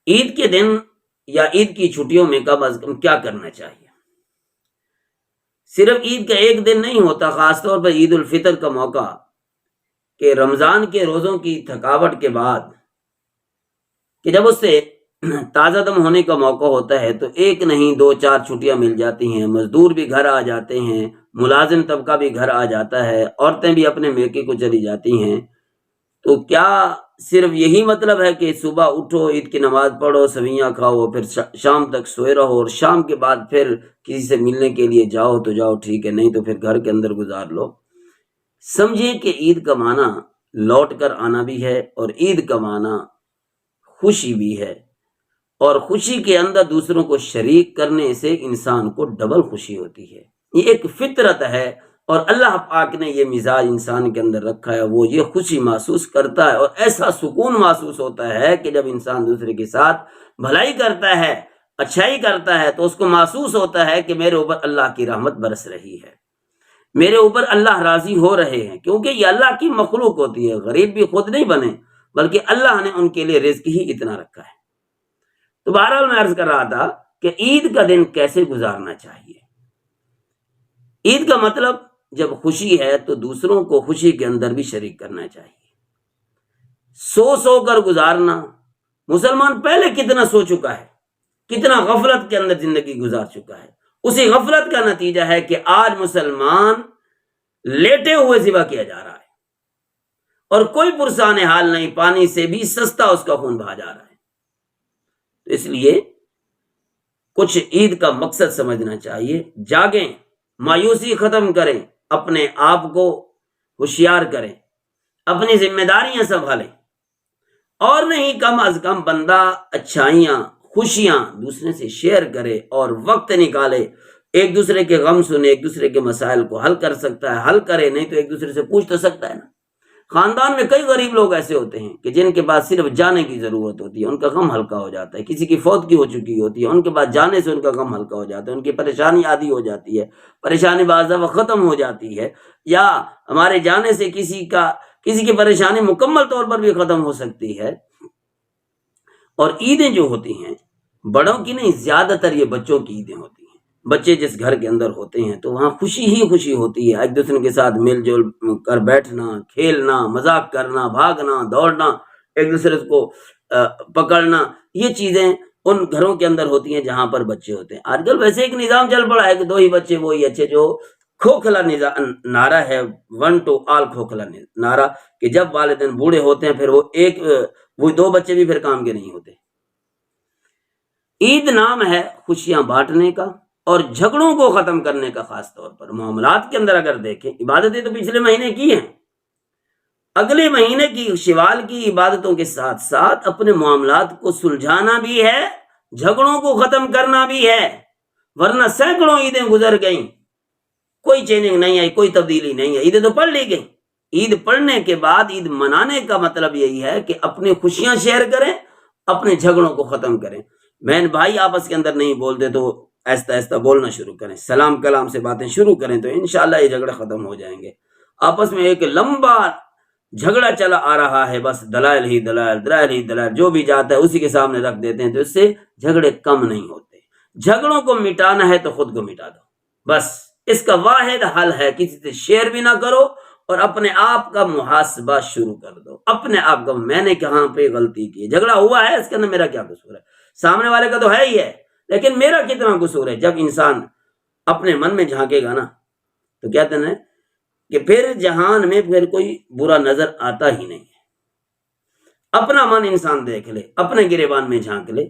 عید کے دن یا عید کی چھٹیوں میں کم از کم کیا کرنا چاہیے؟ صرف عید کا ایک دن نہیں ہوتا، خاص طور پر عید الفطر کا موقع، کہ رمضان کے روزوں کی تھکاوٹ کے بعد کہ جب اس سے تازہ دم ہونے کا موقع ہوتا ہے تو ایک نہیں دو چار چھٹیاں مل جاتی ہیں، مزدور بھی گھر آ جاتے ہیں، ملازم طبقہ بھی گھر آ جاتا ہے، عورتیں بھی اپنے میکے کو چلی جاتی ہیں۔ تو کیا صرف یہی مطلب ہے کہ صبح اٹھو، عید کی نماز پڑھو، سویاں کھاؤ، پھر شام تک سوئے رہو اور شام کے بعد پھر کسی سے ملنے کے لیے جاؤ تو جاؤ، ٹھیک ہے، نہیں تو پھر گھر کے اندر گزار لو؟ سمجھے کہ عید کا معنی لوٹ کر آنا بھی ہے، اور عید کا معنی خوشی بھی ہے، اور خوشی کے اندر دوسروں کو شریک کرنے سے انسان کو ڈبل خوشی ہوتی ہے۔ یہ ایک فطرت ہے، اور اللہ پاک نے یہ مزاج انسان کے اندر رکھا ہے، وہ یہ خوشی محسوس کرتا ہے، اور ایسا سکون محسوس ہوتا ہے کہ جب انسان دوسرے کے ساتھ بھلائی کرتا ہے، اچھائی کرتا ہے، تو اس کو محسوس ہوتا ہے کہ میرے اوپر اللہ کی رحمت برس رہی ہے، میرے اوپر اللہ راضی ہو رہے ہیں، کیونکہ یہ اللہ کی مخلوق ہوتی ہے۔ غریب بھی خود نہیں بنے، بلکہ اللہ نے ان کے لیے رزق ہی اتنا رکھا ہے۔ تو بہرحال میں عرض کر رہا تھا کہ عید کا دن کیسے گزارنا چاہیے۔ عید کا مطلب جب خوشی ہے تو دوسروں کو خوشی کے اندر بھی شریک کرنا چاہیے۔ سو کر گزارنا، مسلمان پہلے کتنا سو چکا ہے، کتنا غفلت کے اندر زندگی گزار چکا ہے، اسی غفلت کا نتیجہ ہے کہ آج مسلمان لیٹے ہوئے ذبح کیا جا رہا ہے، اور کوئی پرسان حال نہیں، پانی سے بھی سستا اس کا خون بہا جا رہا ہے۔ تو اس لیے کچھ عید کا مقصد سمجھنا چاہیے، جاگیں، مایوسی ختم کریں، اپنے آپ کو ہوشیار کریں، اپنی ذمہ داریاں سنبھالیں، اور نہیں کم از کم بندہ اچھائیاں خوشیاں دوسرے سے شیئر کرے اور وقت نکالے، ایک دوسرے کے غم سنے، ایک دوسرے کے مسائل کو حل کر سکتا ہے حل کرے، نہیں تو ایک دوسرے سے پوچھ تو سکتا ہے نا۔ خاندان میں کئی غریب لوگ ایسے ہوتے ہیں کہ جن کے پاس صرف جانے کی ضرورت ہوتی ہے، ان کا غم ہلکا ہو جاتا ہے، کسی کی فوتگی ہو چکی ہوتی ہے، ان کے پاس جانے سے ان کا غم ہلکا ہو جاتا ہے، ان کی پریشانی عادی ہو جاتی ہے، پریشانی بعض دفعہ ختم ہو جاتی ہے، یا ہمارے جانے سے کسی کی پریشانی مکمل طور پر بھی ختم ہو سکتی ہے۔ اور عیدیں جو ہوتی ہیں بڑوں کی نہیں، زیادہ تر یہ بچوں کی عیدیں ہوتی ہیں۔ بچے جس گھر کے اندر ہوتے ہیں تو وہاں خوشی ہی خوشی ہوتی ہے، ایک دوسرے کے ساتھ مل جل کر بیٹھنا، کھیلنا، مذاق کرنا، بھاگنا، دوڑنا، ایک دوسرے کو پکڑنا، یہ چیزیں ان گھروں کے اندر ہوتی ہیں جہاں پر بچے ہوتے ہیں۔ آج کل ویسے ایک نظام چل پڑا ہے کہ 2 ہی بچے وہی اچھے، جو کھوکھلا نعرہ ہے، 1 to all کھوکھلا نعرہ، کہ جب والدین بوڑھے ہوتے ہیں پھر وہ 2 بچے بھی پھر کام کے نہیں ہوتے۔ عید نام ہے خوشیاں بانٹنے کا اور جھگڑوں کو ختم کرنے کا۔ خاص طور پر معاملات کے اندر اگر دیکھیں، عبادتیں تو پچھلے مہینے کی ہیں، اگلے مہینے کی شوال کی عبادتوں کے ساتھ ساتھ اپنے معاملات کو سلجھانا بھی ہے، جھگڑوں کو ختم کرنا بھی ہے، ورنہ سینکڑوں عیدیں گزر گئیں، کوئی چینج نہیں آئی، کوئی تبدیلی نہیں ہے، عیدیں تو پڑھ لی گئیں۔ عید پڑھنے کے بعد عید منانے کا مطلب یہی ہے کہ اپنی خوشیاں شیئر کریں، اپنے جھگڑوں کو ختم کریں۔ بہن بھائی آپس کے اندر نہیں بولتے تو ایستا ایستا بولنا شروع کریں، سلام کلام سے باتیں شروع کریں، تو انشاءاللہ یہ جھگڑے ختم ہو جائیں گے۔ آپس میں ایک لمبا جھگڑا چلا آ رہا ہے، بس دلائل ہی دلائل، جو بھی جاتا ہے اسی کے سامنے رکھ دیتے ہیں، تو اس سے جھگڑے کم نہیں ہوتے۔ جھگڑوں کو مٹانا ہے تو خود کو مٹا دو، بس اس کا واحد حل ہے کسی سے شیئر بھی نہ کرو، اور اپنے آپ کا محاسبہ شروع کر دو، اپنے آپ کا، میں نے کہاں پہ غلطی کی، جھگڑا ہوا ہے اس کے اندر میرا کیا قصور ہے، سامنے والے کا تو ہے ہی ہے، لیکن میرا کتنا قصور ہے۔ جب انسان اپنے من میں جھانکے گا نا تو کہتے ہیں کہ پھر جہان میں پھر کوئی برا نظر آتا ہی نہیں ہے۔ اپنا من انسان دیکھ لے، اپنے گریبان میں جھانک لے۔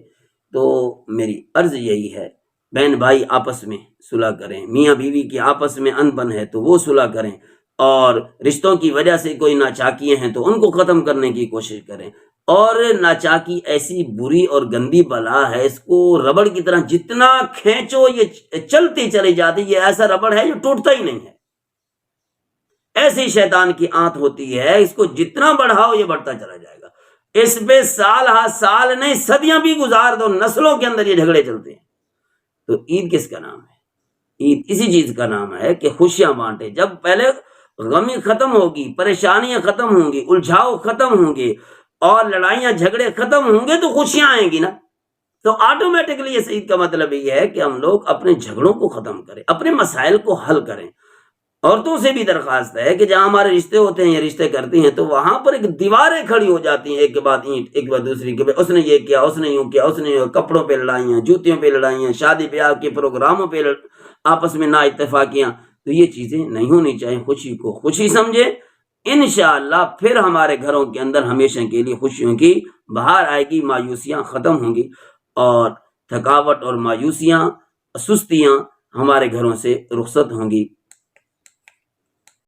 تو میری عرض یہی ہے، بہن بھائی آپس میں صلح کریں، میاں بیوی کی آپس میں ان بن ہے تو وہ صلح کریں، اور رشتوں کی وجہ سے کوئی ناچاکیاں ہیں تو ان کو ختم کرنے کی کوشش کریں۔ اور ناچاکی ایسی بری اور گندی بلا ہے، اس کو ربڑ کی طرح جتنا کھینچو یہ چلتی چلی جاتی، یہ ایسا ربڑ ہے جو ٹوٹتا ہی نہیں ہے، ایسی شیطان کی آنت ہوتی ہے، اس کو جتنا بڑھاؤ یہ بڑھتا چلا جائے گا۔ اس پہ سال ہا سال نہیں صدیاں بھی گزار دو، نسلوں کے اندر یہ جھگڑے چلتے ہیں۔ تو عید کس کا نام ہے؟ عید اسی چیز کا نام ہے کہ خوشیاں بانٹے۔ جب پہلے غمی ختم ہوگی، پریشانیاں ختم ہوں گی، الجھاؤ ختم ہوں گے، اور لڑائیاں جھگڑے ختم ہوں گے تو خوشیاں آئیں گی نا۔ تو آٹومیٹکلی یہ سعید کا مطلب یہ ہے کہ ہم لوگ اپنے جھگڑوں کو ختم کریں، اپنے مسائل کو حل کریں۔ عورتوں سے بھی درخواست ہے کہ جہاں ہمارے رشتے ہوتے ہیں یا رشتے کرتی ہیں تو وہاں پر ایک دیواریں کھڑی ہو جاتی ہیں، ایک کے بعد اینٹ، ایک کے بعد دوسری کے بعد، اس نے یہ کیا، اس نے یوں کیا، اس نے کپڑوں پہ لڑائیاں، جوتیوں پہ لڑائیاں، شادی بیاہ کے پروگراموں پہ آپس میں نا اتفاقیاں، تو یہ چیزیں نہیں ہونی چاہیے۔ خوشی کو خوشی سمجھے، انشاءاللہ پھر ہمارے گھروں کے اندر ہمیشہ کے لیے خوشیوں کی بہار آئے گی، مایوسیاں ختم ہوں گی اور تھکاوٹ اور مایوسیاں، سستیاں ہمارے گھروں سے رخصت ہوں گی۔